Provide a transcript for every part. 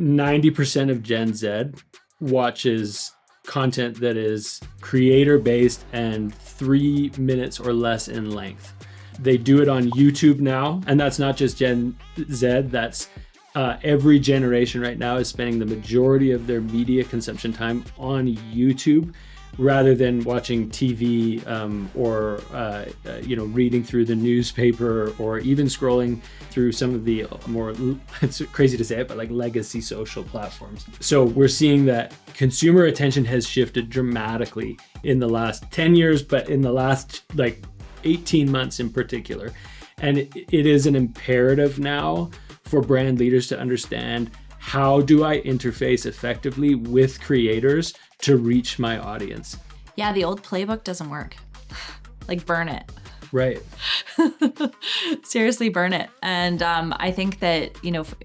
90% of Gen Z watches content that is creator-based and 3 minutes or less in length. They do it on YouTube now, and that's not just Gen Z, that's every generation right now is spending the majority of their media consumption time on YouTube rather than watching TV or reading through the newspaper or even scrolling through some of the more, it's crazy to say it, but like legacy social platforms. So we're seeing that consumer attention has shifted dramatically in the last 10 years, but in the last like 18 months in particular. And it is an imperative now for brand leaders to understand, how do I interface effectively with creators to reach my audience? Yeah, the old playbook doesn't work. Like, burn it. Right. Seriously, burn it. And I think that,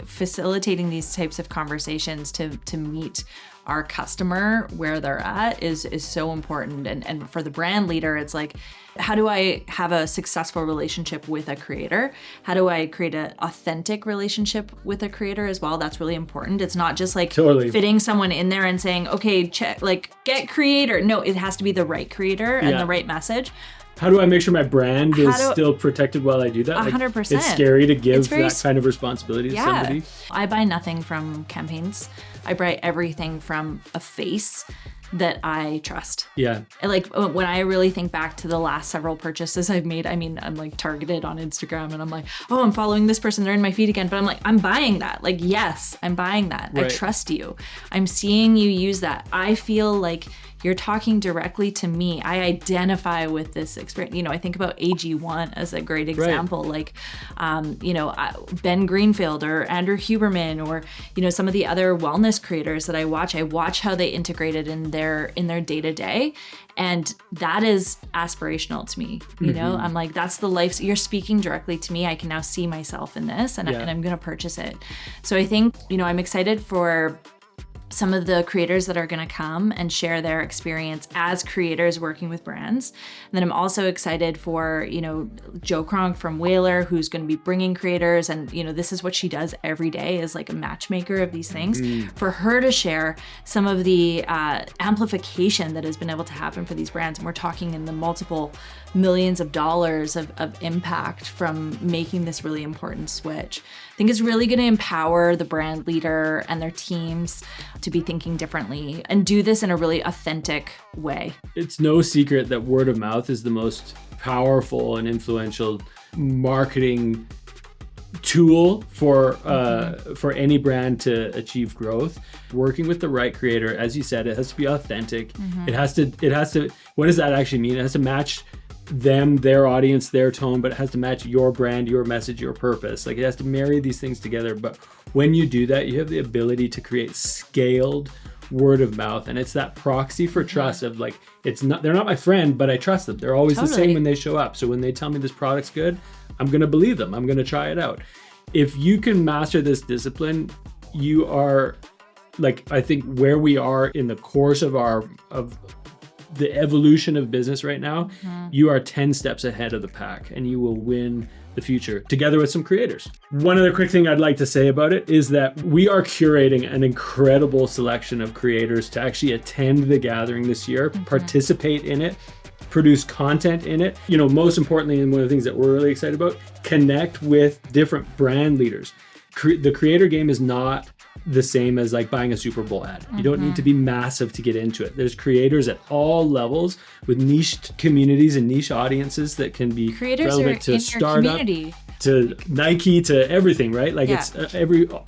facilitating these types of conversations to meet our customer where they're at is so important. And for the brand leader, it's like, how do I have a successful relationship with a creator? How do I create an authentic relationship with a creator as well? That's really important. It's not just like fitting someone in there and saying, okay, check, like, get creator. No, it has to be the right creator and the right message. How do I make sure my brand is still protected while I do that? 100%. It's scary to give that kind of responsibility to somebody. I buy nothing from campaigns. I buy everything from a face that I trust. Yeah. Like, when I really think back to the last several purchases I've made, I mean, I'm like targeted on Instagram and I'm like, oh, I'm following this person, they're in my feed again. But I'm like, I'm buying that. Like, yes, I'm buying that. Right. I trust you. I'm seeing you use that. I feel like you're talking directly to me. I identify with this experience. I think about AG1 as a great example. Right. Like, Ben Greenfield or Andrew Huberman or, some of the other wellness creators that I watch how they integrate it in their day-to-day. And that is aspirational to me. I'm like, that's the life. You're speaking directly to me. I can now see myself in this and I'm going to purchase it. So I think, I'm excited for some of the creators that are going to come and share their experience as creators working with brands. And then I'm also excited for, Jo Kronk from Whaler, who's going to be bringing creators. And, this is what she does every day, is like a matchmaker of these things. For her to share some of the amplification that has been able to happen for these brands. And we're talking in the multiple millions of dollars of impact from making this really important switch. I think it's really going to empower the brand leader and their teams to be thinking differently and do this in a really authentic way. It's no secret that word of mouth is the most powerful and influential marketing tool for any brand to achieve growth. Working with the right creator, as you said, it has to be authentic. It has to, what does that actually mean? It has to match them, their audience, their tone, but it has to match your brand, your message, your purpose. Like, it has to marry these things together. But when you do that, you have the ability to create scaled word of mouth. And it's that proxy for trust of like, they're not my friend, but I trust them. They're always the same when they show up. So when they tell me this product's good, I'm going to believe them. I'm going to try it out. If you can master this discipline, you are, like, I think where we are in the course of the evolution of business right now, you are 10 steps ahead of the pack and you will win the future together with some creators. One other quick thing I'd like to say about it is that we are curating an incredible selection of creators to actually attend the gathering this year, participate in it, produce content in it. Most importantly, and one of the things that we're really excited about, connect with different brand leaders. The creator game is not the same as like buying a Super Bowl ad. You don't need to be massive to get into it. There's creators at all levels with niche communities and niche audiences that can be relevant to startup, to Nike, to everything, right? Like it's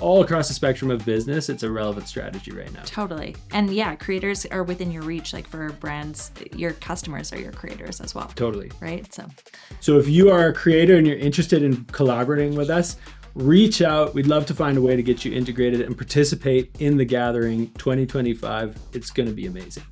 all across the spectrum of business. It's a relevant strategy right now. Totally. And yeah, creators are within your reach. Like for brands, your customers are your creators as well. Totally. Right. So if you are a creator and you're interested in collaborating with us, reach out. We'd love to find a way to get you integrated and participate in the gathering 2025. It's going to be amazing.